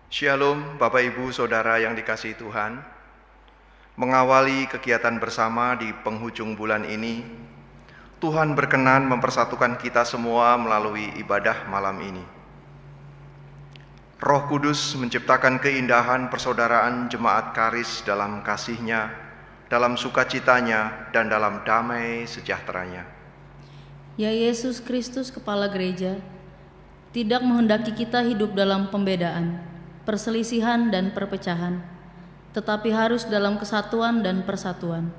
Shalom Bapak Ibu Saudara yang dikasihi Tuhan. Mengawali kegiatan bersama di penghujung bulan ini, Tuhan berkenan mempersatukan kita semua melalui ibadah malam ini. Roh Kudus menciptakan keindahan persaudaraan jemaat Karis dalam kasih-Nya, dalam sukacitanya, dan dalam damai sejahteranya. Ya Yesus Kristus Kepala Gereja, tidak menghendaki kita hidup dalam pembedaan, perselisihan dan perpecahan, tetapi harus dalam kesatuan dan persatuan.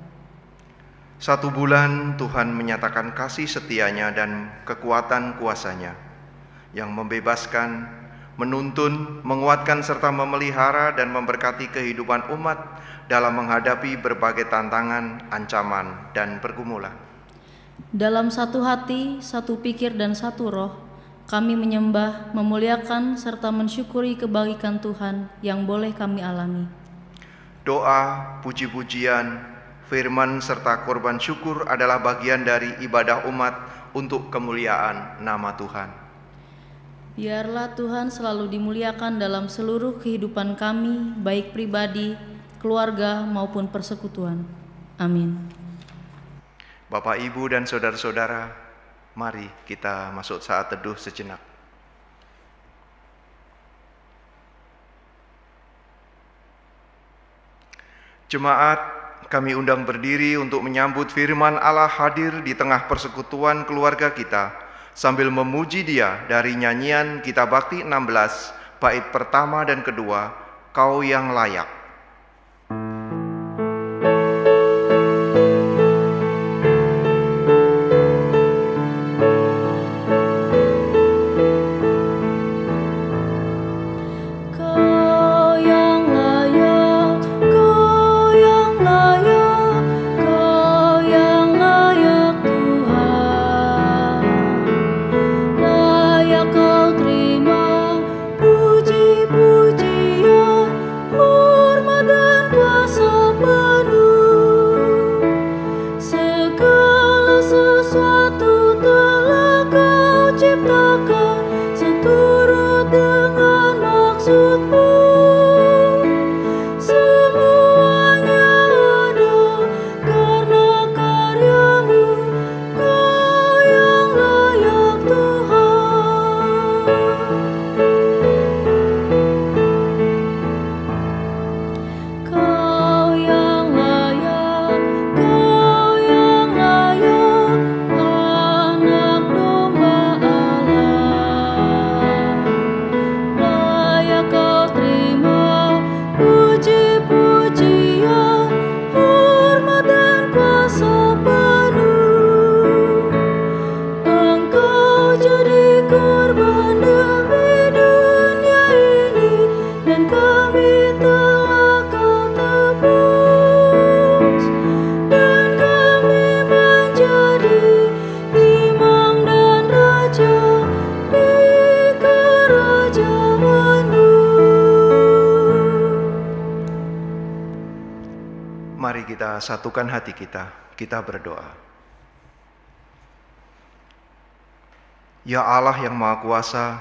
1 bulan Tuhan menyatakan kasih setianya dan kekuatan kuasa-Nya yang membebaskan, menuntun, menguatkan serta memelihara dan memberkati kehidupan umat dalam menghadapi berbagai tantangan, ancaman, dan pergumulan. Dalam satu hati, satu pikir dan satu roh, kami menyembah, memuliakan, serta mensyukuri kebaikan Tuhan yang boleh kami alami. Doa, puji-pujian, firman, serta korban syukur adalah bagian dari ibadah umat untuk kemuliaan nama Tuhan. Biarlah Tuhan selalu dimuliakan dalam seluruh kehidupan kami, baik pribadi, keluarga, maupun persekutuan. Amin. Bapak, Ibu, dan saudara-saudara, mari kita masuk saat teduh sejenak. Jemaat, kami undang berdiri untuk menyambut firman Allah hadir di tengah persekutuan keluarga kita, sambil memuji Dia dari nyanyian Kitab Bakti 16, bait pertama dan kedua, Kau yang layak. Mari kita satukan hati kita berdoa. Ya Allah yang Maha Kuasa,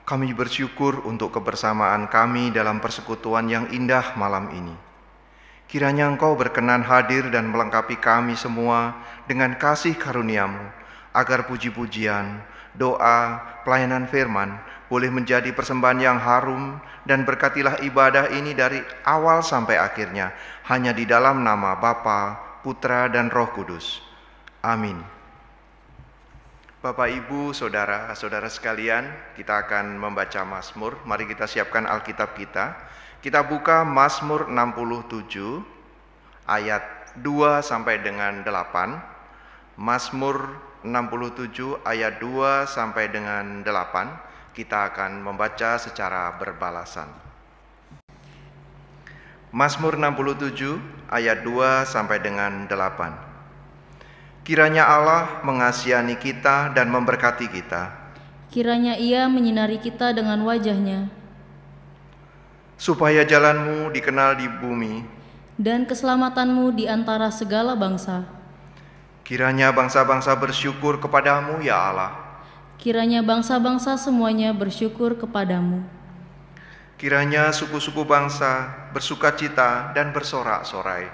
kami bersyukur untuk kebersamaan kami dalam persekutuan yang indah malam ini. Kiranya Engkau berkenan hadir dan melengkapi kami semua dengan kasih karunia-Mu, agar puji-pujian, doa, pelayanan firman boleh menjadi persembahan yang harum, dan berkatilah ibadah ini dari awal sampai akhirnya hanya di dalam nama Bapa, Putra, dan Roh Kudus. Amin. Bapak, Ibu, saudara-saudara sekalian, kita akan membaca Mazmur. Mari kita siapkan Alkitab kita. Kita buka Mazmur 67 ayat 2 sampai dengan 8. Mazmur 67 ayat 2 sampai dengan 8. Kita akan membaca secara berbalasan. Mazmur 67 ayat 2 sampai dengan 8. Kiranya Allah mengasihani kita dan memberkati kita. Kiranya Ia menyinari kita dengan wajah-Nya, supaya jalan-Mu dikenal di bumi dan keselamatan-Mu di antara segala bangsa. Kiranya bangsa-bangsa bersyukur kepadamu, ya Allah. Kiranya bangsa-bangsa semuanya bersyukur kepadamu. Kiranya suku-suku bangsa bersukacita dan bersorak-sorai.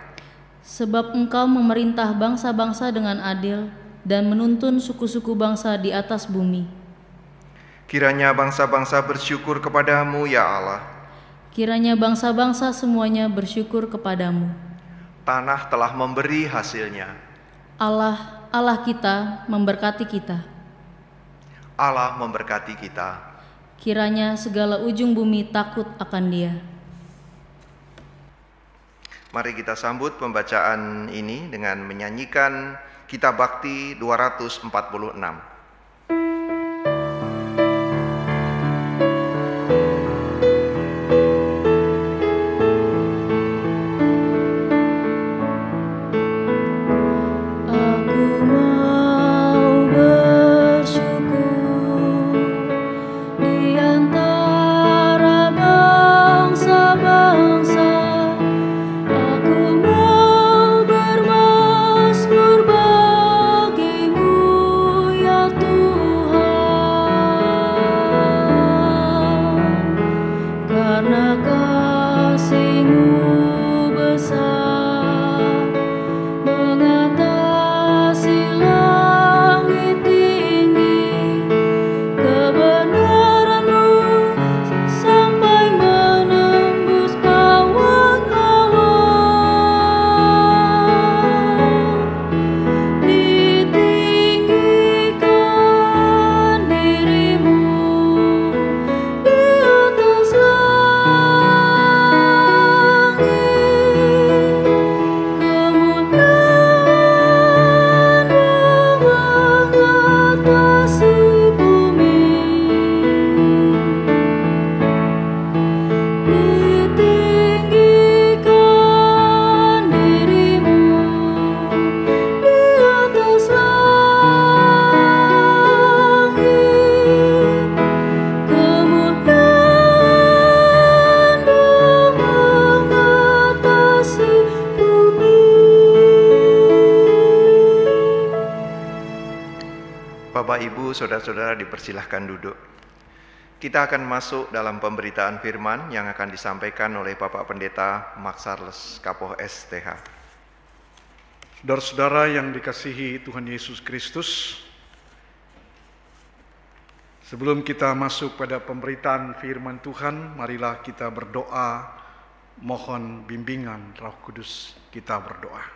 Sebab Engkau memerintah bangsa-bangsa dengan adil dan menuntun suku-suku bangsa di atas bumi. Kiranya bangsa-bangsa bersyukur kepadamu, ya Allah. Kiranya bangsa-bangsa semuanya bersyukur kepadamu. Tanah telah memberi hasilnya. Allah kita memberkati kita. Allah memberkati kita. Kiranya segala ujung bumi takut akan Dia. Mari kita sambut pembacaan ini dengan menyanyikan Kitab Bakti 246. Bapak, Ibu, Saudara-saudara dipersilahkan duduk. Kita akan masuk dalam pemberitaan firman yang akan disampaikan oleh Bapak Pendeta Max Charles Kapoh STH. Saudara-saudara yang dikasihi Tuhan Yesus Kristus, sebelum kita masuk pada pemberitaan firman Tuhan, marilah kita berdoa, mohon bimbingan Roh Kudus. Kita berdoa.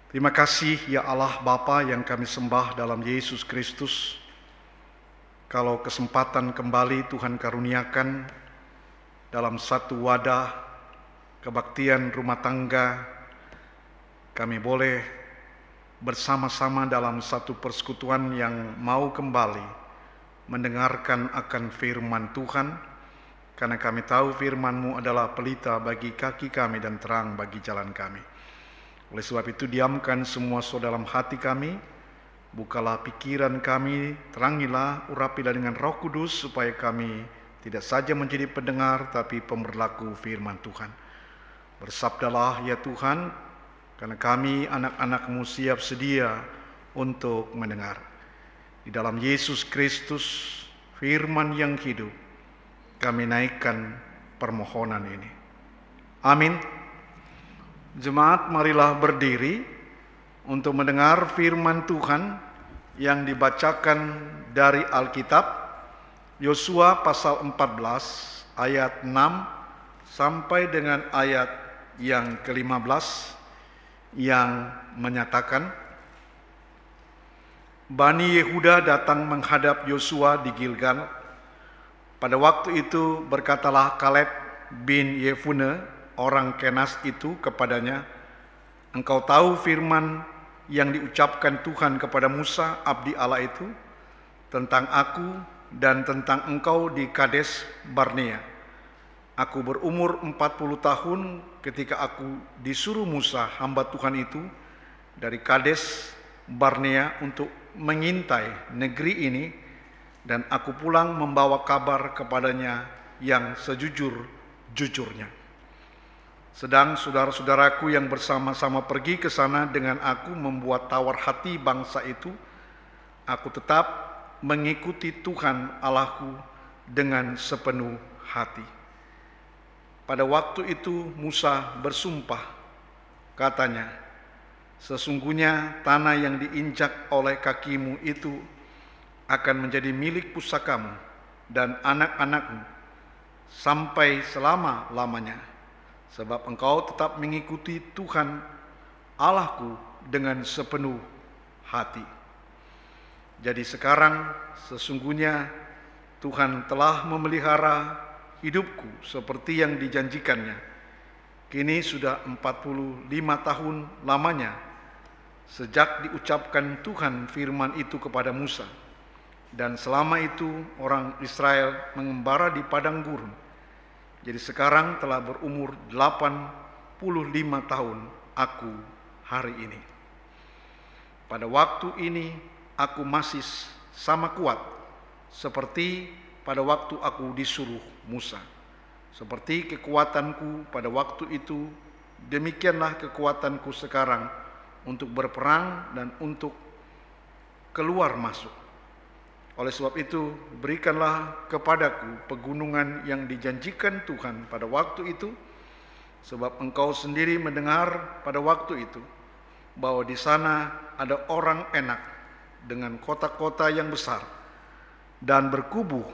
Terima kasih ya Allah Bapa yang kami sembah dalam Yesus Kristus. Kalau kesempatan kembali Tuhan karuniakan dalam satu wadah kebaktian rumah tangga, kami boleh bersama-sama dalam satu persekutuan yang mau kembali mendengarkan akan firman Tuhan, karena kami tahu firman-Mu adalah pelita bagi kaki kami dan terang bagi jalan kami. Oleh sebab itu diamkan semua dalam hati kami, bukalah pikiran kami, terangilah, urapilah dengan Roh Kudus supaya kami tidak saja menjadi pendengar tapi pemberlaku firman Tuhan. Bersabdalah ya Tuhan, karena kami anak-anak-Mu siap sedia untuk mendengar. Di dalam Yesus Kristus, firman yang hidup, kami naikkan permohonan ini. Amin. Jemaat, marilah berdiri untuk mendengar firman Tuhan yang dibacakan dari Alkitab, Yosua pasal 14 ayat 6 sampai dengan ayat yang ke-15 yang menyatakan, Bani Yehuda datang menghadap Yosua di Gilgal. Pada waktu itu berkatalah Kaleb bin Yefune orang Kenas itu kepadanya, engkau tahu firman yang diucapkan Tuhan kepada Musa, abdi Allah itu, tentang aku dan tentang engkau di Kades Barnea. Aku berumur 40 tahun ketika aku disuruh Musa, hamba Tuhan itu, dari Kades Barnea untuk mengintai negeri ini, dan aku pulang membawa kabar kepadanya yang sejujur-jujurnya. Sedang saudara-saudaraku yang bersama-sama pergi ke sana dengan aku membuat tawar hati bangsa itu, aku tetap mengikuti Tuhan Allahku dengan sepenuh hati. Pada waktu itu Musa bersumpah, katanya, sesungguhnya tanah yang diinjak oleh kakimu itu akan menjadi milik pusakamu dan anak-anakmu sampai selama-lamanya, sebab engkau tetap mengikuti Tuhan Allahku dengan sepenuh hati. Jadi sekarang sesungguhnya Tuhan telah memelihara hidupku seperti yang dijanjikannya. Kini sudah 45 tahun lamanya sejak diucapkan Tuhan firman itu kepada Musa. Dan selama itu orang Israel mengembara di padang gurun. Jadi sekarang telah berumur 85 tahun aku hari ini. Pada waktu ini aku masih sama kuat seperti pada waktu aku disuruh Musa. Seperti kekuatanku pada waktu itu, demikianlah kekuatanku sekarang untuk berperang dan untuk keluar masuk. Oleh sebab itu, berikanlah kepadaku pegunungan yang dijanjikan Tuhan pada waktu itu, sebab engkau sendiri mendengar pada waktu itu bahwa di sana ada orang enak dengan kota-kota yang besar dan berkubu.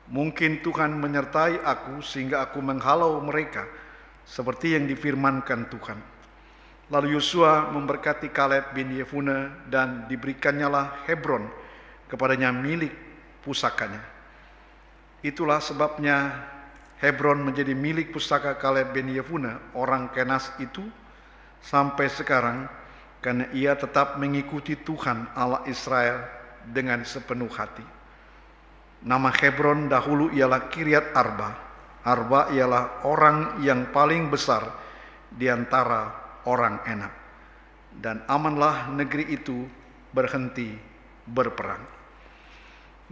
Mungkin Tuhan menyertai aku sehingga aku menghalau mereka seperti yang difirmankan Tuhan. Lalu Yosua memberkati Kaleb bin Yefune dan diberikannya Hebron kepadanya milik pusakanya. Itulah sebabnya Hebron menjadi milik pusaka Kaleb bin Yefune orang Kenas itu sampai sekarang, karena ia tetap mengikuti Tuhan Allah Israel dengan sepenuh hati. Nama Hebron dahulu ialah Kiryat Arba. Arba ialah orang yang paling besar di antara orang enak. Dan amanlah negeri itu berhenti berperang.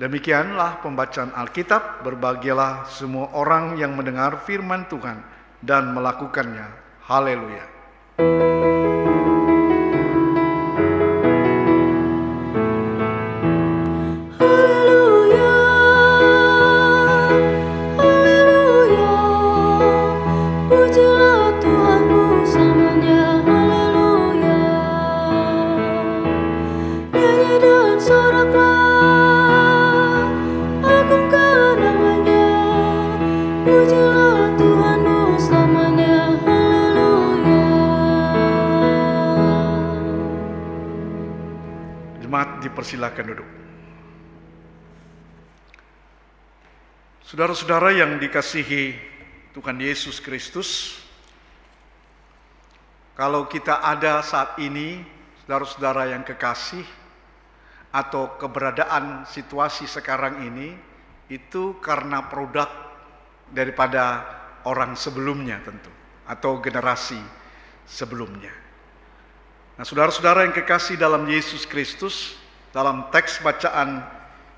Demikianlah pembacaan Alkitab. Berbahagialah semua orang yang mendengar firman Tuhan dan melakukannya. Haleluya. Dipersilakan duduk. Saudara-saudara yang dikasihi Tuhan Yesus Kristus, kalau kita ada saat ini, saudara-saudara yang kekasih, atau keberadaan situasi sekarang ini, itu karena produk daripada orang sebelumnya tentu, atau generasi sebelumnya. Nah, saudara-saudara yang kekasih dalam Yesus Kristus, dalam teks bacaan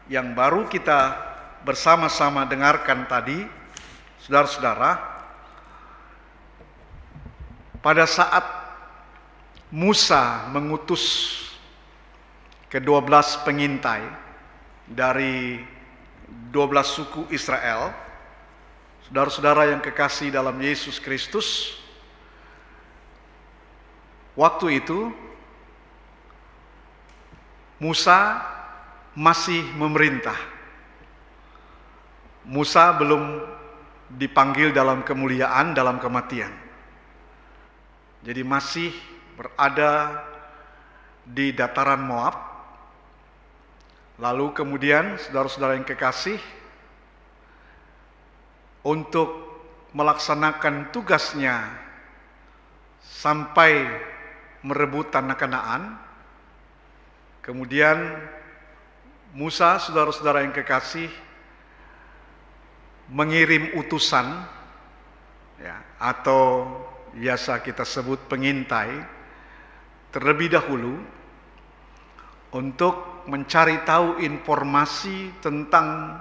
yang baru kita bersama-sama dengarkan tadi, saudara-saudara, pada saat Musa mengutus ke-12 pengintai dari 12 suku Israel, saudara-saudara yang kekasih dalam Yesus Kristus, waktu itu Musa masih memerintah. Musa belum dipanggil dalam kemuliaan, dalam kematian. Jadi masih berada di dataran Moab. Lalu kemudian saudara-saudara yang kekasih, untuk melaksanakan tugasnya sampai merebut tanah Kanaan, kemudian Musa, saudara-saudara yang kekasih, mengirim utusan, ya, atau biasa kita sebut pengintai, terlebih dahulu untuk mencari tahu informasi tentang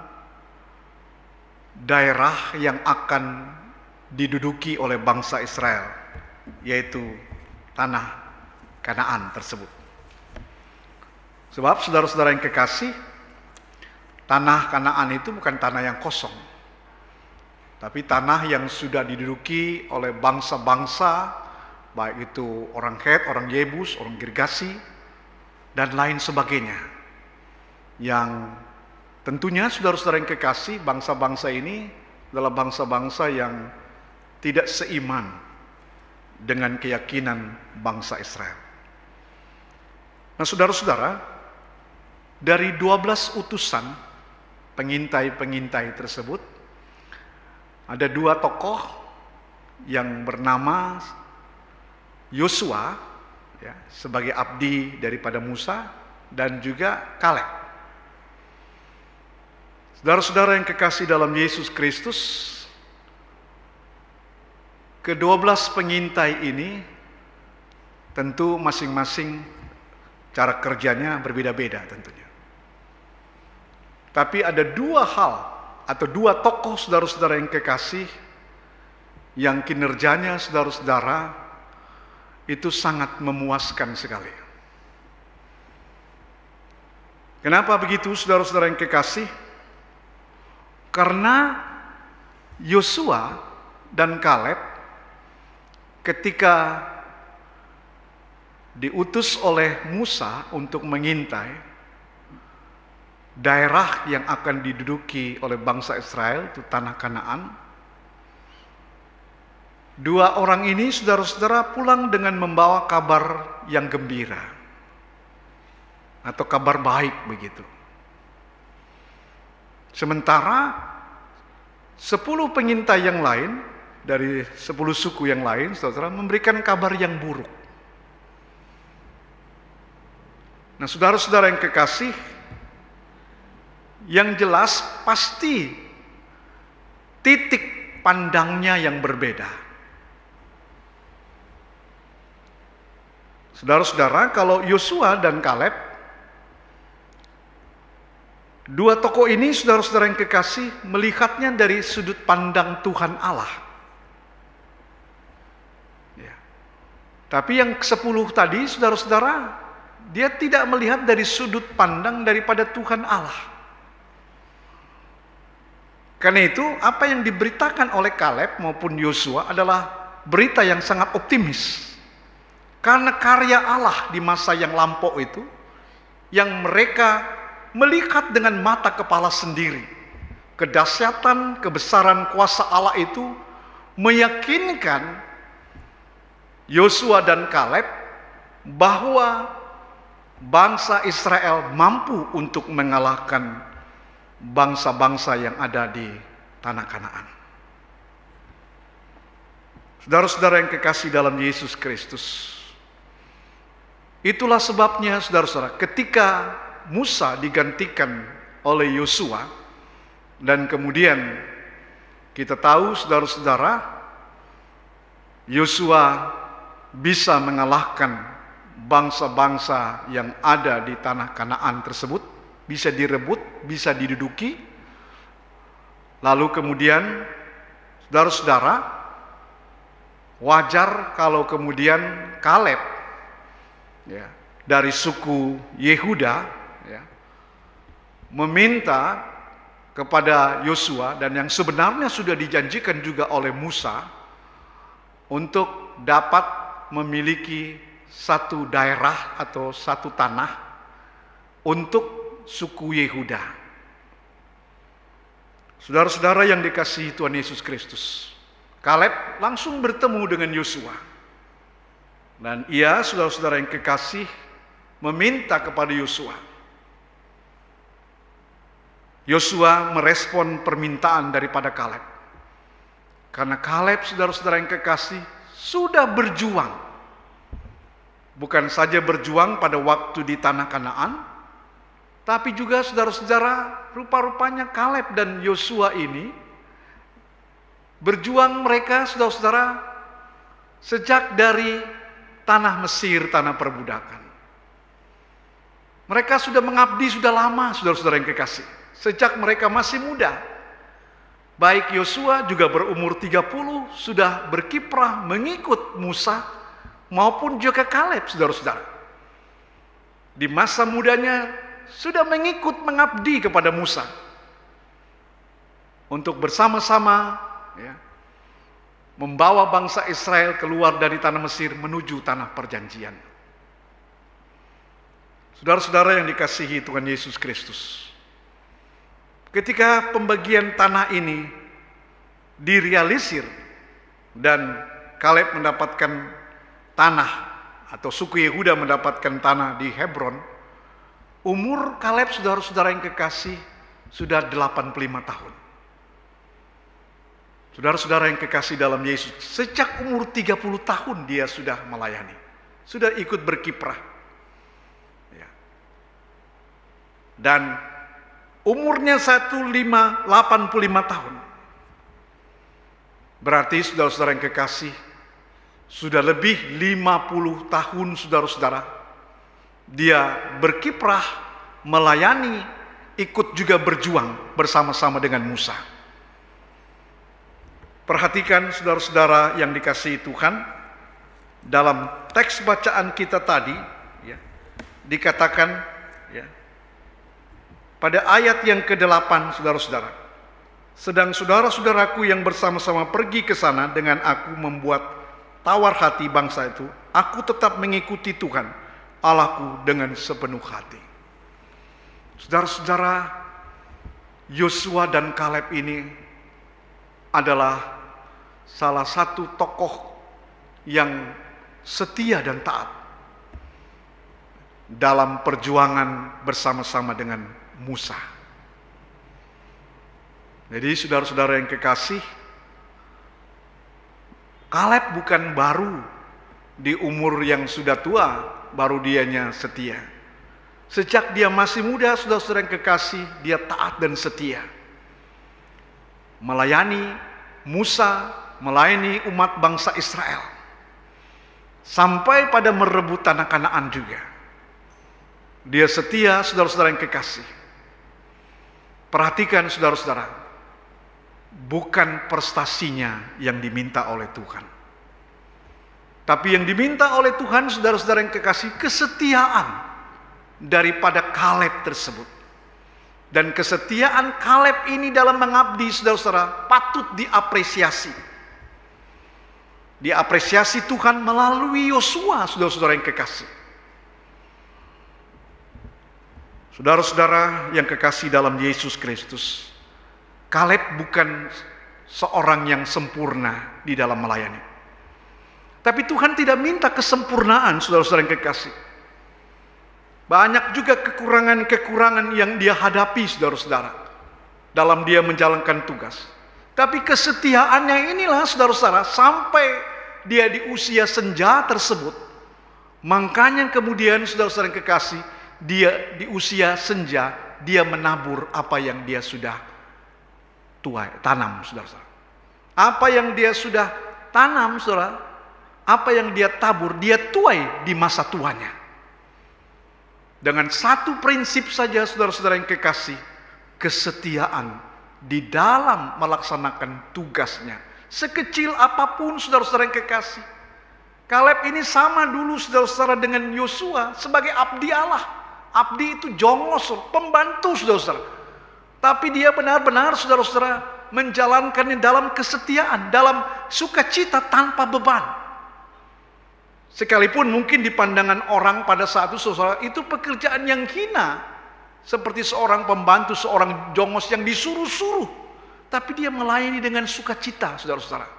daerah yang akan diduduki oleh bangsa Israel, yaitu tanah Kanaan tersebut. Sebab saudara-saudara yang kekasih, tanah Kanaan itu bukan tanah yang kosong. tapi tanah yang sudah diduduki oleh bangsa-bangsa, baik itu orang Het, orang Yebus, orang Girgasi, dan lain sebagainya. Yang tentunya saudara-saudara yang kekasih, bangsa-bangsa ini adalah bangsa-bangsa yang tidak seiman dengan keyakinan bangsa Israel. Nah saudara-saudara, dari 12 utusan pengintai-pengintai tersebut, ada 2 tokoh yang bernama Yosua ya, sebagai abdi daripada Musa, dan juga Kaleb. Saudara-saudara yang kekasih dalam Yesus Kristus, ke-12 pengintai ini tentu masing-masing cara kerjanya berbeda-beda tentunya. Tapi ada 2 hal atau 2 tokoh saudara-saudara yang kekasih yang kinerjanya saudara-saudara itu sangat memuaskan sekali. Kenapa begitu saudara-saudara yang kekasih? Karena Yosua dan Kaleb ketika diutus oleh Musa untuk mengintai daerah yang akan diduduki oleh bangsa Israel, itu tanah Kanaan. 2 orang ini saudara-saudara pulang dengan membawa kabar yang gembira atau kabar baik begitu. Sementara 10 pengintai yang lain dari 10 suku yang lain saudara memberikan kabar yang buruk. Nah saudara-saudara yang kekasih, yang jelas pasti titik pandangnya yang berbeda. Saudara-saudara, kalau Yosua dan Kaleb, 2 tokoh ini saudara-saudara yang kekasih melihatnya dari sudut pandang Tuhan Allah. Ya. Tapi yang 10 tadi saudara-saudara, dia tidak melihat dari sudut pandang daripada Tuhan Allah. Karena itu, apa yang diberitakan oleh Kaleb maupun Yosua adalah berita yang sangat optimis. Karena karya Allah di masa yang lampau itu, yang mereka melihat dengan mata kepala sendiri. Kedahsyatan, kebesaran kuasa Allah itu meyakinkan Yosua dan Kaleb bahwa bangsa Israel mampu untuk mengalahkan bangsa-bangsa yang ada di tanah Kanaan. Saudara-saudara yang kekasih dalam Yesus Kristus, itulah sebabnya saudara-saudara, ketika Musa digantikan oleh Yosua, dan kemudian kita tahu saudara-saudara, Yosua bisa mengalahkan bangsa-bangsa yang ada di tanah Kanaan tersebut, bisa direbut, bisa diduduki. Lalu kemudian saudara-saudara, wajar kalau kemudian Kaleb ya, dari suku Yehuda ya, meminta kepada Yosua, dan yang sebenarnya sudah dijanjikan juga oleh Musa, untuk dapat memiliki satu daerah atau satu tanah untuk suku Yehuda. Saudara-saudara yang dikasihi Tuhan Yesus Kristus, Kaleb langsung bertemu dengan Yosua. Dan ia, saudara-saudara yang kekasih, meminta kepada Yosua. Yosua merespon permintaan daripada Kaleb. Karena Kaleb, saudara-saudara yang kekasih, sudah berjuang. Bukan saja berjuang pada waktu di tanah Kanaan, tapi juga saudara-saudara, rupa-rupanya Kaleb dan Yosua ini berjuang mereka saudara-saudara sejak dari tanah Mesir, tanah perbudakan. Mereka sudah mengabdi sudah lama saudara-saudara yang kekasih, sejak mereka masih muda. Baik Yosua juga berumur 30 sudah berkiprah mengikut Musa, maupun juga Kaleb saudara-saudara. Di masa mudanya sudah mengikut mengabdi kepada Musa untuk bersama-sama ya, membawa bangsa Israel keluar dari tanah Mesir menuju tanah perjanjian. Saudara-saudara yang dikasihi Tuhan Yesus Kristus, ketika pembagian tanah ini direalisir dan Kaleb mendapatkan tanah, atau suku Yehuda mendapatkan tanah di Hebron, umur Kaleb, saudara-saudara yang kekasih, sudah 85 tahun. Saudara-saudara yang kekasih dalam Yesus, sejak umur 30 tahun dia sudah melayani, sudah ikut berkiprah. Ya. Dan umurnya 85 tahun. Berarti saudara-saudara yang kekasih, sudah lebih 50 tahun saudara-saudara dia berkiprah, melayani, ikut juga berjuang bersama-sama dengan Musa. Perhatikan saudara-saudara yang dikasihi Tuhan, dalam teks bacaan kita tadi, ya, dikatakan, ya, pada ayat yang ke-8, saudara-saudara, sedang saudara-saudaraku yang bersama-sama pergi ke sana dengan aku membuat tawar hati bangsa itu, aku tetap mengikuti Tuhan Allahku dengan sepenuh hati. Saudara-saudara, Yosua dan Kaleb ini adalah salah satu tokoh yang setia dan taat dalam perjuangan bersama-sama dengan Musa. Jadi saudara-saudara yang kekasih, Kaleb bukan baru di umur yang sudah tua, baru dianya setia. Sejak dia masih muda, saudara-saudara yang kekasih, dia taat dan setia. Melayani Musa, melayani umat bangsa Israel. Sampai pada merebut tanah Kanaan juga. Dia setia, saudara-saudara yang kekasih. Perhatikan saudara-saudara, bukan prestasinya yang diminta oleh Tuhan. Tapi yang diminta oleh Tuhan, saudara-saudara yang kekasih, kesetiaan daripada Kaleb tersebut. Dan kesetiaan Kaleb ini dalam mengabdi, saudara-saudara, patut diapresiasi. Diapresiasi Tuhan melalui Yosua, saudara-saudara yang kekasih. Saudara-saudara yang kekasih dalam Yesus Kristus, Kaleb bukan seorang yang sempurna di dalam melayani. Tapi Tuhan tidak minta kesempurnaan, saudara-saudara yang kekasih. Banyak juga kekurangan-kekurangan yang dia hadapi, saudara-saudara, dalam dia menjalankan tugas. Tapi kesetiaannya inilah, saudara-saudara, sampai dia di usia senja tersebut. Makanya kemudian, saudara-saudara yang kekasih, dia di usia senja, dia menabur apa yang dia sudah tanam, saudara-saudara. Apa yang dia sudah tanam, saudara, apa yang dia tabur, dia tuai di masa tuanya. Dengan satu prinsip saja, saudara-saudara yang kekasih, kesetiaan di dalam melaksanakan tugasnya. Sekecil apapun, saudara-saudara yang kekasih. Kaleb ini sama dulu, saudara-saudara, dengan Yosua sebagai abdi Allah. Abdi itu jongos, pembantu, saudara-saudara. Tapi dia benar-benar, saudara-saudara, menjalankannya dalam kesetiaan, dalam sukacita tanpa beban. Sekalipun mungkin di pandangan orang pada saat itu, saudara, itu pekerjaan yang hina. Seperti seorang pembantu, seorang jongos yang disuruh-suruh. Tapi dia melayani dengan sukacita, saudara-saudara.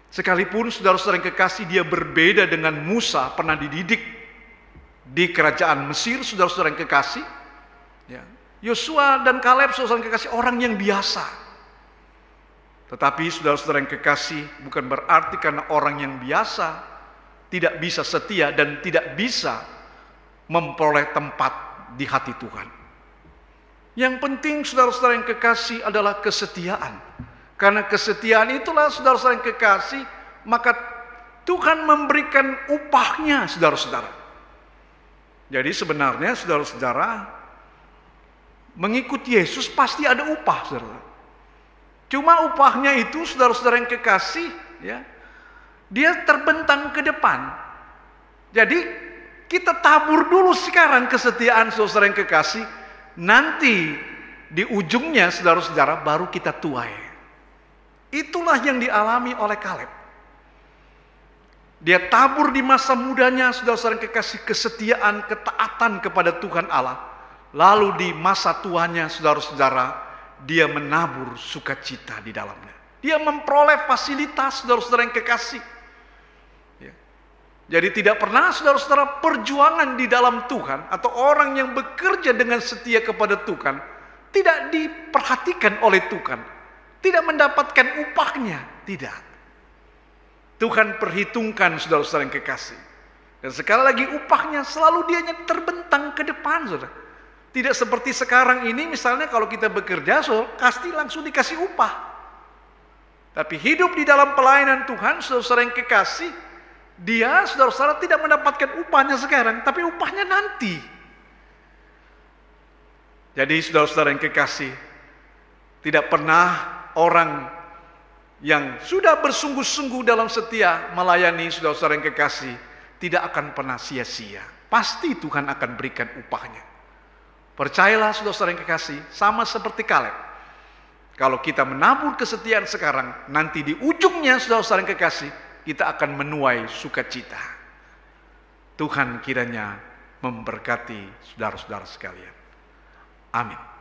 Sekalipun, saudara-saudara yang kekasih, dia berbeda dengan Musa, pernah dididik di kerajaan Mesir, saudara-saudara yang kekasih. Yosua dan Kaleb, saudara-saudara yang kekasih, orang yang biasa. Tetapi saudara-saudara yang kekasih, bukan berarti karena orang yang biasa tidak bisa setia dan tidak bisa memperoleh tempat di hati Tuhan. Yang penting, saudara-saudara yang kekasih, adalah kesetiaan. Karena kesetiaan itulah, saudara-saudara yang kekasih, maka Tuhan memberikan upahnya, saudara-saudara. Jadi sebenarnya, saudara-saudara, mengikuti Yesus pasti ada upah, saudara. Cuma upahnya itu, saudara-saudara yang kekasih, ya, dia terbentang ke depan. Jadi kita tabur dulu sekarang kesetiaan, saudara-saudara yang kekasih. Nanti di ujungnya, saudara-saudara, baru kita tuai. Itulah yang dialami oleh Kaleb. Dia tabur di masa mudanya, saudara-saudara kekasih, kesetiaan, ketaatan kepada Tuhan Allah. Lalu di masa tuanya, saudara-saudara, dia menabur sukacita di dalamnya. Dia memperoleh fasilitas, saudara-saudara yang kekasih. Ya. Jadi tidak pernah, saudara-saudara, perjuangan di dalam Tuhan atau orang yang bekerja dengan setia kepada Tuhan tidak diperhatikan oleh Tuhan, tidak mendapatkan upahnya, tidak. Tuhan perhitungkan, saudara-saudara yang kekasih. Dan sekali lagi upahnya selalu dia terbentang ke depan, saudara. Tidak seperti sekarang ini, misalnya kalau kita bekerja, saudara, pasti langsung dikasih upah. Tapi hidup di dalam pelayanan Tuhan, saudara-saudara yang kekasih, dia, saudara-saudara, tidak mendapatkan upahnya sekarang, tapi upahnya nanti. Jadi saudara-saudara yang kekasih, tidak pernah orang yang sudah bersungguh-sungguh dalam setia melayani saudara-saudara yang kekasih tidak akan pernah sia-sia. Pasti Tuhan akan berikan upahnya. Percayalah saudara-saudara yang kekasih, sama seperti Kaleb. Kalau kita menabur kesetiaan sekarang, nanti di ujungnya saudara-saudara yang kekasih, kita akan menuai sukacita. Tuhan kiranya memberkati saudara-saudara sekalian. Amin.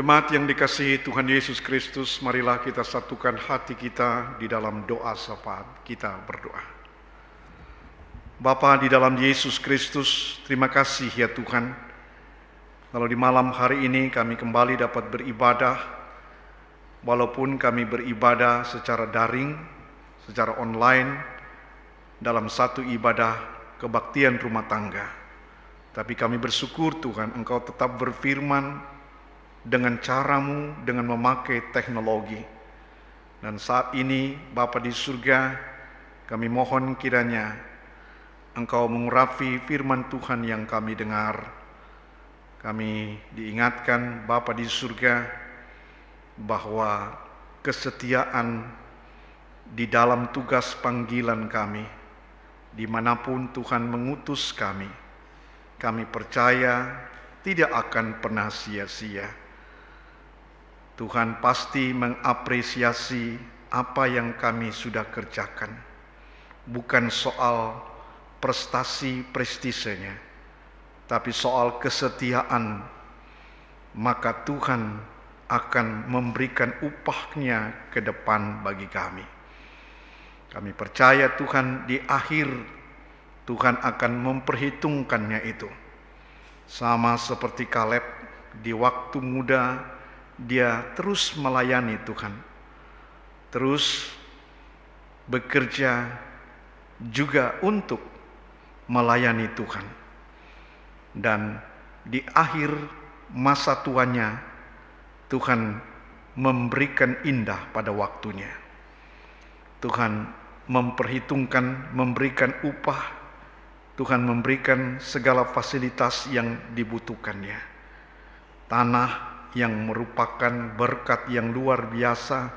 Jemaat yang dikasihi Tuhan Yesus Kristus, marilah kita satukan hati kita di dalam doa syafaat. Kita berdoa. Bapa di dalam Yesus Kristus, terima kasih ya Tuhan. Kalau di malam hari ini kami kembali dapat beribadah, walaupun kami beribadah secara daring, secara online, dalam satu ibadah kebaktian rumah tangga. Tapi kami bersyukur Tuhan, Engkau tetap berfirman dengan caramu, dengan memakai teknologi. Dan saat ini Bapa di surga, kami mohon kiranya Engkau mengurapi firman Tuhan yang kami dengar. Kami diingatkan Bapa di surga bahwa kesetiaan di dalam tugas panggilan kami, dimanapun Tuhan mengutus kami percaya tidak akan pernah sia-sia. Tuhan pasti mengapresiasi apa yang kami sudah kerjakan. Bukan soal prestasi prestisenya, tapi soal kesetiaan. Maka Tuhan akan memberikan upahnya ke depan bagi kami. Kami percaya Tuhan di akhir Tuhan akan memperhitungkannya itu. Sama seperti Kaleb di waktu muda, dia terus melayani Tuhan, terus bekerja juga untuk melayani Tuhan. Dan di akhir masa tuanya, Tuhan memberikan indah pada waktunya. Tuhan memperhitungkan, memberikan upah. Tuhan memberikan segala fasilitas yang dibutuhkannya. Tanah yang merupakan berkat yang luar biasa,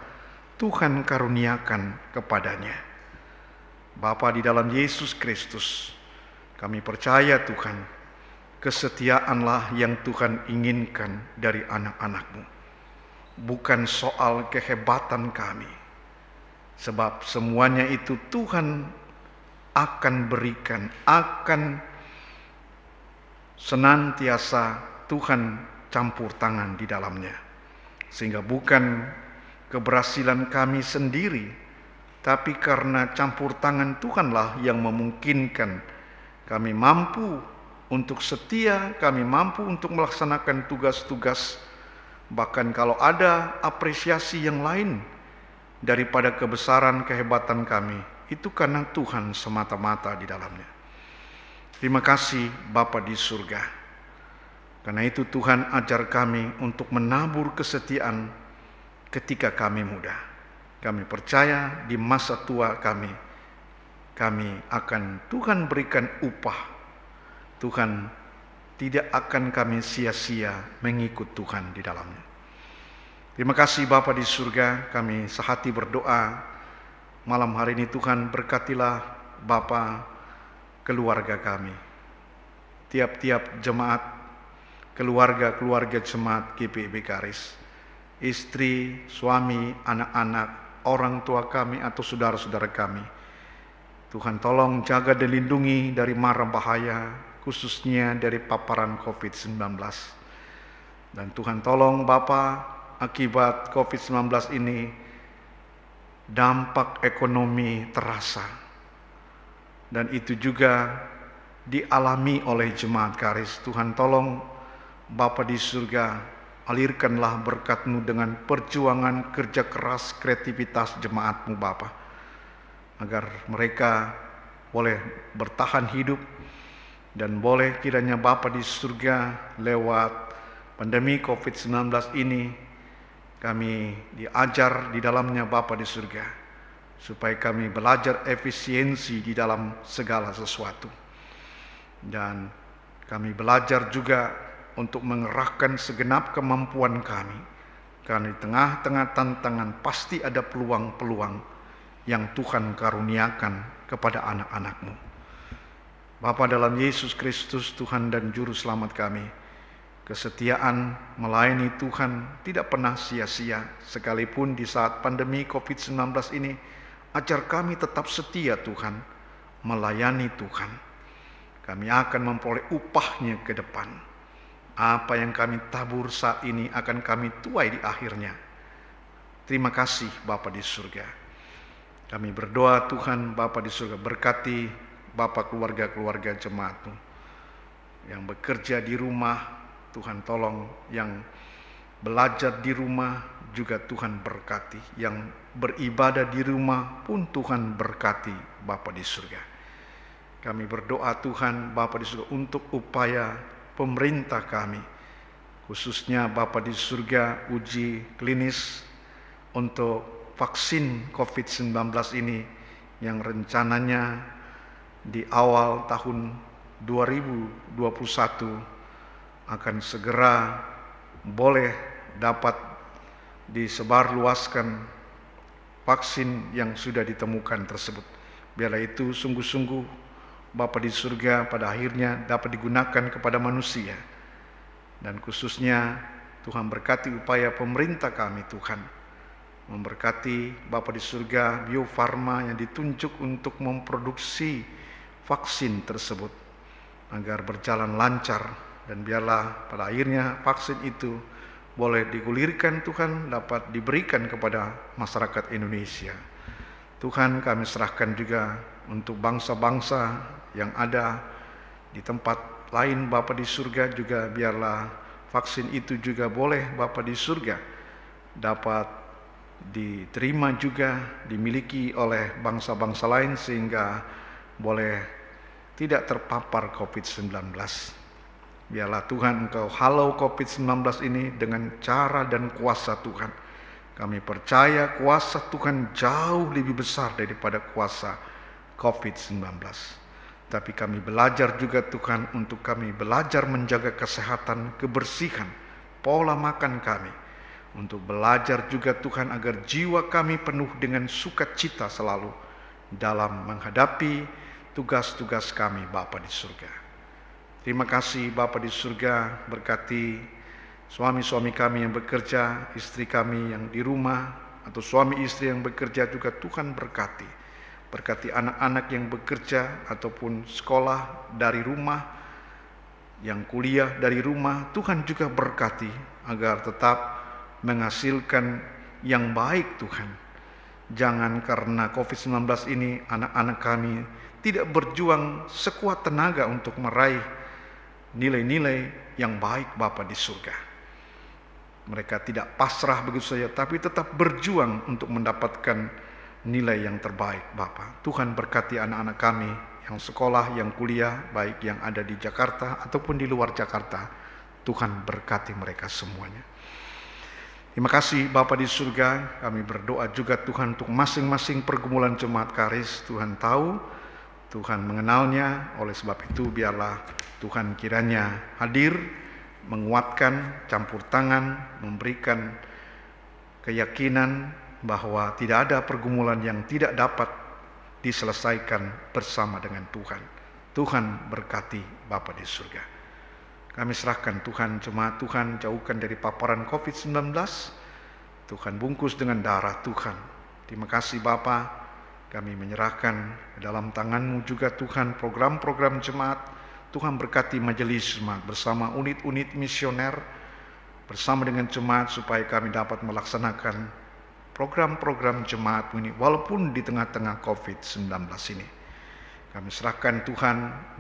Tuhan karuniakan kepadanya. Bapa di dalam Yesus Kristus, kami percaya Tuhan, kesetiaanlah yang Tuhan inginkan dari anak-anak-Mu. Bukan soal kehebatan kami. Sebab semuanya itu Tuhan akan berikan, akan senantiasa Tuhan campur tangan di dalamnya. Sehingga bukan keberhasilan kami sendiri, tapi karena campur tangan Tuhanlah yang memungkinkan kami mampu untuk setia, kami mampu untuk melaksanakan tugas-tugas. Bahkan kalau ada apresiasi yang lain daripada kebesaran kehebatan kami, itu karena Tuhan semata-mata di dalamnya. Terima kasih Bapa di surga. Karena itu Tuhan ajar kami untuk menabur kesetiaan ketika kami muda. Kami percaya di masa tua kami akan Tuhan berikan upah. Tuhan tidak akan kami sia-sia mengikut Tuhan di dalamnya. Terima kasih Bapa di surga, kami sehati berdoa. Malam hari ini Tuhan berkatilah Bapa keluarga kami. Tiap-tiap jemaat, keluarga-keluarga jemaat GPIB Karis. Istri, suami, anak-anak, orang tua kami atau saudara-saudara kami. Tuhan tolong jaga dan lindungi dari mara bahaya, khususnya dari paparan COVID-19. Dan Tuhan tolong Bapa, akibat COVID-19 ini, dampak ekonomi terasa. Dan itu juga dialami oleh jemaat Karis. Tuhan tolong Bapa di surga, alirkanlah berkat-Mu dengan perjuangan kerja keras kreativitas jemaat-Mu Bapa, agar mereka boleh bertahan hidup dan boleh kiranya Bapa di surga lewat pandemi COVID-19 ini kami diajar di dalamnya Bapa di surga, supaya kami belajar efisiensi di dalam segala sesuatu. Dan kami belajar juga untuk mengerahkan segenap kemampuan kami, karena di tengah-tengah tantangan pasti ada peluang-peluang yang Tuhan karuniakan kepada anak-anak-Mu. Bapa dalam Yesus Kristus Tuhan dan Juru Selamat kami, kesetiaan melayani Tuhan tidak pernah sia-sia, sekalipun di saat pandemi COVID-19 ini. Ajar kami tetap setia Tuhan, melayani Tuhan. Kami akan memperoleh upahnya ke depan. Apa yang kami tabur saat ini akan kami tuai di akhirnya. Terima kasih Bapa di surga. Kami berdoa Tuhan Bapa di surga, berkati Bapa keluarga-keluarga jemaat-Mu yang bekerja di rumah. Tuhan tolong yang belajar di rumah juga Tuhan berkati. Yang beribadah di rumah pun Tuhan berkati Bapa di surga. Kami berdoa Tuhan Bapa di surga untuk upaya pemerintah kami, khususnya Bapa di surga uji klinis untuk vaksin COVID-19 ini yang rencananya di awal tahun 2021 akan segera boleh dapat disebarluaskan vaksin yang sudah ditemukan tersebut. Biarlah itu sungguh-sungguh Bapa di surga pada akhirnya dapat digunakan kepada manusia. Dan khususnya Tuhan berkati upaya pemerintah kami Tuhan. Memberkati Bapa di surga Bio Farma yang ditunjuk untuk memproduksi vaksin tersebut agar berjalan lancar, dan biarlah pada akhirnya vaksin itu boleh digulirkan Tuhan, dapat diberikan kepada masyarakat Indonesia. Tuhan, kami serahkan juga untuk bangsa-bangsa yang ada di tempat lain Bapa di surga juga, biarlah vaksin itu juga boleh Bapa di surga dapat diterima juga, dimiliki oleh bangsa-bangsa lain sehingga boleh tidak terpapar COVID-19. Biarlah Tuhan Engkau halau COVID-19 ini dengan cara dan kuasa Tuhan. Kami percaya kuasa Tuhan jauh lebih besar daripada kuasa COVID-19. Tapi kami belajar juga Tuhan, untuk kami belajar menjaga kesehatan, kebersihan, pola makan kami. Untuk belajar juga Tuhan agar jiwa kami penuh dengan sukacita selalu dalam menghadapi tugas-tugas kami Bapa di surga. Terima kasih Bapa di surga, berkati suami-suami kami yang bekerja, istri kami yang di rumah, atau suami istri yang bekerja juga Tuhan berkati. Berkati anak-anak yang bekerja ataupun sekolah dari rumah, yang kuliah dari rumah, Tuhan juga berkati agar tetap menghasilkan yang baik Tuhan. Jangan karena COVID-19 ini anak-anak kami tidak berjuang sekuat tenaga untuk meraih nilai-nilai yang baik Bapa di surga. Mereka tidak pasrah begitu saja, tapi tetap berjuang untuk mendapatkan nilai yang terbaik Bapa. Tuhan berkati anak-anak kami yang sekolah, yang kuliah, baik yang ada di Jakarta ataupun di luar Jakarta. Tuhan berkati mereka semuanya. Terima kasih Bapa di surga, kami berdoa juga Tuhan untuk masing-masing pergumulan jemaat Karis. Tuhan tahu, Tuhan mengenalnya, oleh sebab itu biarlah Tuhan kiranya hadir, menguatkan, campur tangan, memberikan keyakinan bahwa tidak ada pergumulan yang tidak dapat diselesaikan bersama dengan Tuhan. Tuhan berkati Bapa di surga. Kami serahkan Tuhan jemaat Tuhan, jauhkan dari paparan COVID-19. Tuhan bungkus dengan darah Tuhan. Terima kasih Bapa, kami menyerahkan ke dalam tangan-Mu juga Tuhan program-program jemaat. Tuhan berkati majelis jemaat bersama unit-unit misioner, bersama dengan jemaat supaya kami dapat melaksanakan program-program jemaat ini walaupun di tengah-tengah COVID-19 ini. Kami serahkan Tuhan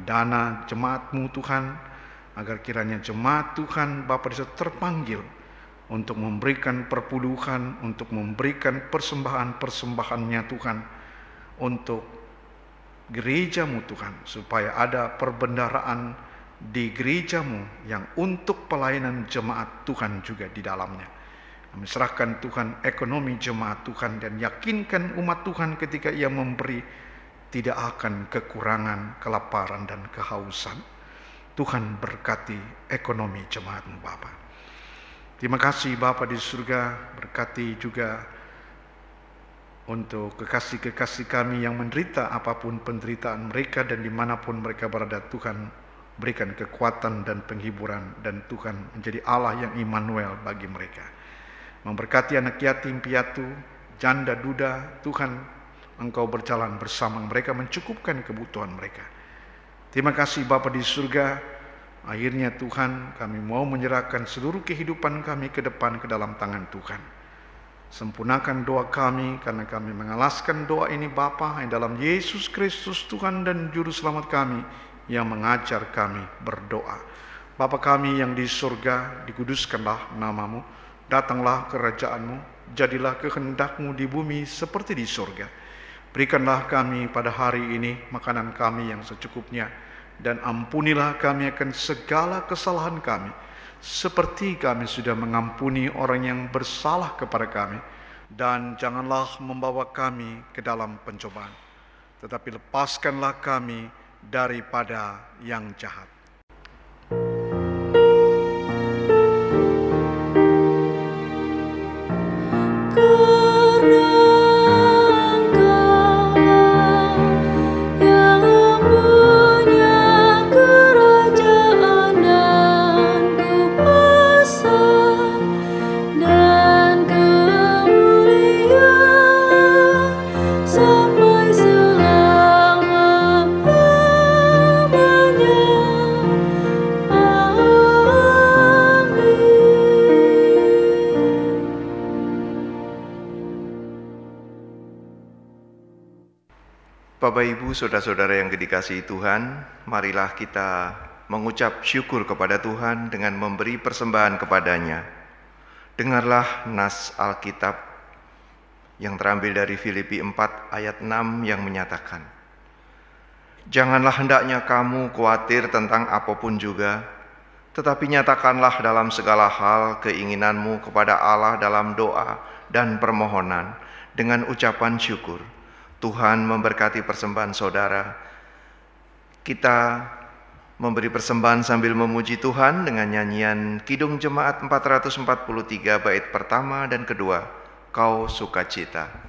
dana jemaat-Mu Tuhan, agar kiranya jemaat Tuhan Bapa bisa terpanggil untuk memberikan perpuluhan, untuk memberikan persembahan-persembahannya Tuhan untuk gereja-Mu Tuhan, supaya ada perbendaharaan di gereja-Mu yang untuk pelayanan jemaat Tuhan juga di dalamnya. Kami serahkan Tuhan ekonomi jemaat Tuhan, dan yakinkan umat Tuhan ketika ia memberi tidak akan kekurangan, kelaparan dan kehausan. Tuhan berkati ekonomi jemaat-Mu Bapa. Terima kasih Bapa di surga, berkati juga untuk kekasih-kekasih kami yang menderita apapun penderitaan mereka dan dimanapun mereka berada. Tuhan berikan kekuatan dan penghiburan, dan Tuhan menjadi Allah yang Immanuel bagi mereka. Memberkati anak yatim piatu, janda duda, Tuhan Engkau berjalan bersama mereka, mencukupkan kebutuhan mereka. Terima kasih Bapa di surga. Akhirnya Tuhan, kami mau menyerahkan seluruh kehidupan kami ke depan ke dalam tangan Tuhan. Sempurnakan doa kami, karena kami mengalaskan doa ini Bapa yang dalam Yesus Kristus Tuhan dan Juru Selamat kami, yang mengajar kami berdoa. Bapa kami yang di surga, dikuduskanlah nama-Mu, datanglah kerajaan-Mu, jadilah kehendak-Mu di bumi seperti di surga. Berikanlah kami pada hari ini makanan kami yang secukupnya, dan ampunilah kami akan segala kesalahan kami, seperti kami sudah mengampuni orang yang bersalah kepada kami. Dan janganlah membawa kami ke dalam pencobaan, tetapi lepaskanlah kami daripada yang jahat. Bapak, Ibu, saudara-saudara yang dikasihi Tuhan, marilah kita mengucap syukur kepada Tuhan dengan memberi persembahan kepadanya. Dengarlah nas Alkitab yang terambil dari Filipi 4 ayat 6 yang menyatakan, "Janganlah hendaknya kamu khawatir tentang apapun juga, tetapi nyatakanlah dalam segala hal keinginanmu kepada Allah dalam doa dan permohonan dengan ucapan syukur." Tuhan memberkati persembahan saudara. Kita memberi persembahan sambil memuji Tuhan dengan nyanyian Kidung Jemaat 443 bait pertama dan kedua, Kau Sukacita.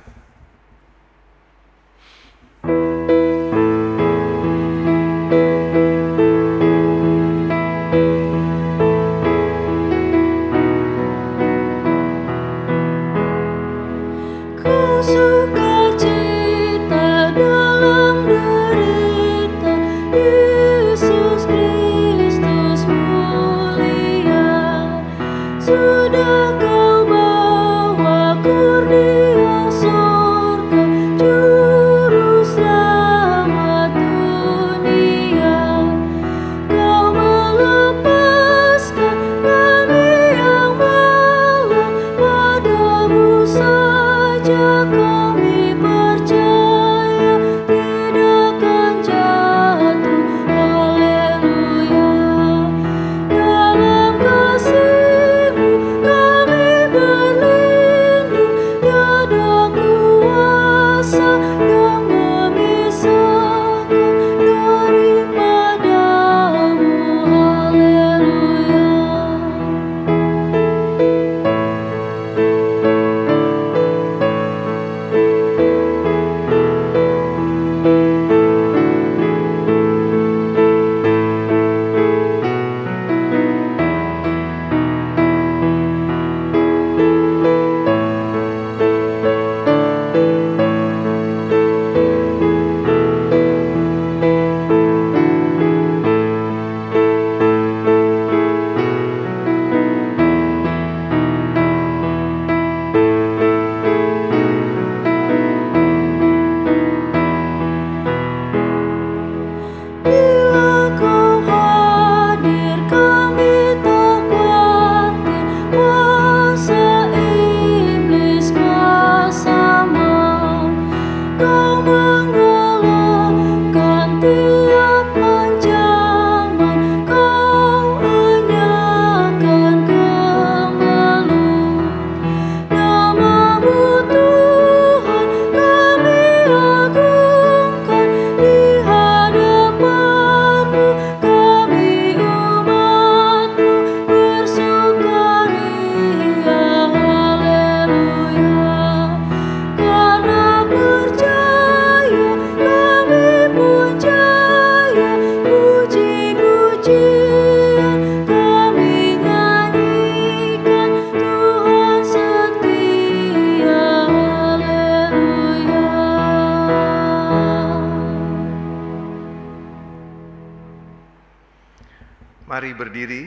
Mari berdiri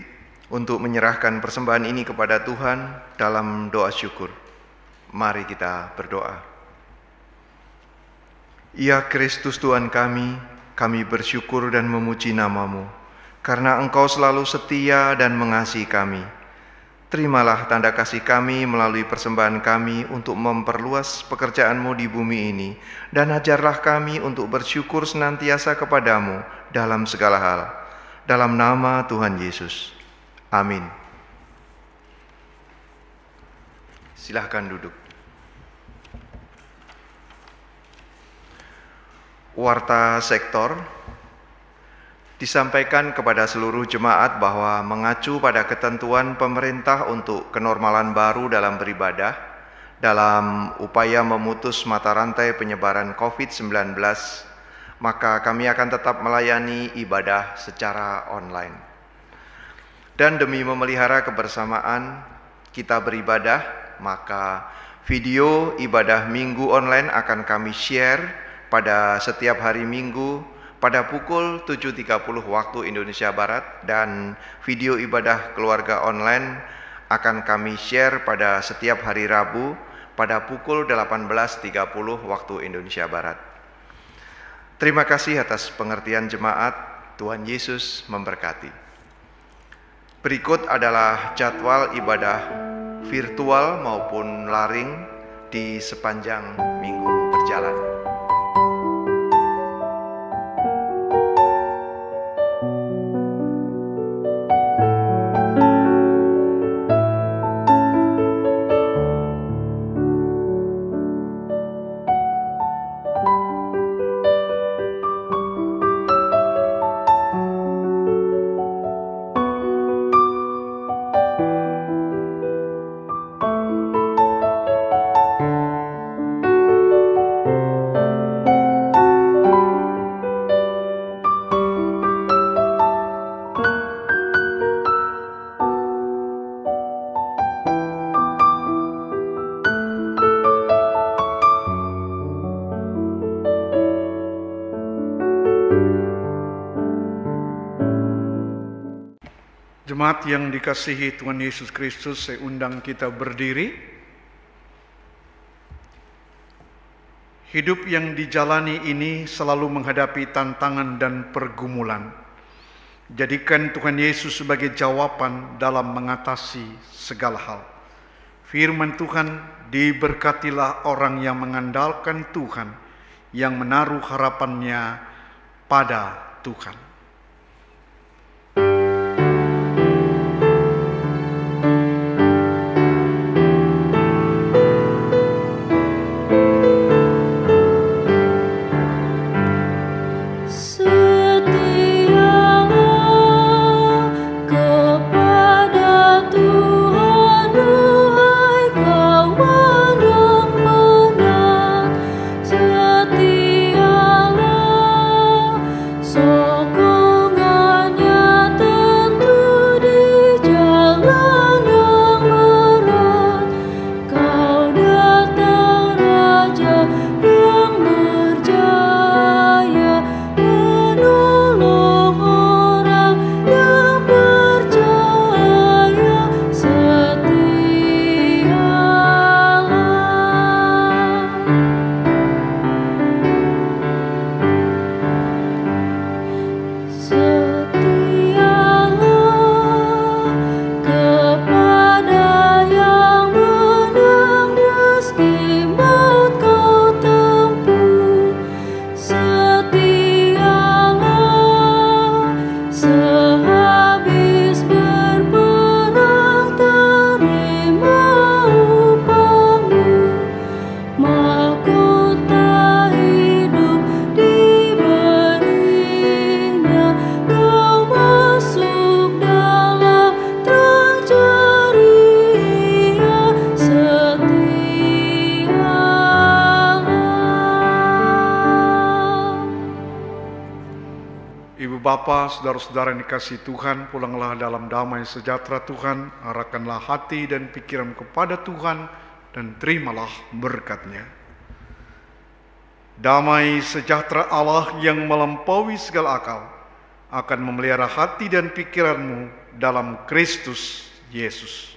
untuk menyerahkan persembahan ini kepada Tuhan dalam doa syukur. Mari kita berdoa. Ya Kristus Tuhan kami bersyukur dan memuji nama-Mu, karena Engkau selalu setia dan mengasihi kami. Terimalah tanda kasih kami melalui persembahan kami untuk memperluas pekerjaan-Mu di bumi ini, dan ajarlah kami untuk bersyukur senantiasa kepadamu dalam segala hal. Dalam nama Tuhan Yesus. Amin. Silahkan duduk. Warta sektor disampaikan kepada seluruh jemaat bahwa mengacu pada ketentuan pemerintah untuk kenormalan baru dalam beribadah, dalam upaya memutus mata rantai penyebaran COVID-19, maka kami akan tetap melayani ibadah secara online. Dan demi memelihara kebersamaan kita beribadah, maka video ibadah minggu online akan kami share pada setiap hari Minggu pada pukul 7.30 waktu Indonesia Barat, dan video ibadah keluarga online akan kami share pada setiap hari Rabu pada pukul 18.30 waktu Indonesia Barat. Terima kasih atas pengertian jemaat. Tuhan Yesus memberkati. Berikut adalah jadwal ibadah virtual maupun laring di sepanjang minggu berjalan. Jemaat yang dikasihi Tuhan Yesus Kristus, saya undang kita berdiri. Hidup yang dijalani ini selalu menghadapi tantangan dan pergumulan. Jadikan Tuhan Yesus sebagai jawaban dalam mengatasi segala hal. Firman Tuhan, diberkatilah orang yang mengandalkan Tuhan, yang menaruh harapannya pada Tuhan. Bapa, saudara-saudara yang dikasihi Tuhan, pulanglah dalam damai sejahtera Tuhan, arahkanlah hati dan pikiran kepada Tuhan, dan terimalah berkat-Nya. Damai sejahtera Allah yang melampaui segala akal, akan memelihara hati dan pikiranmu dalam Kristus Yesus.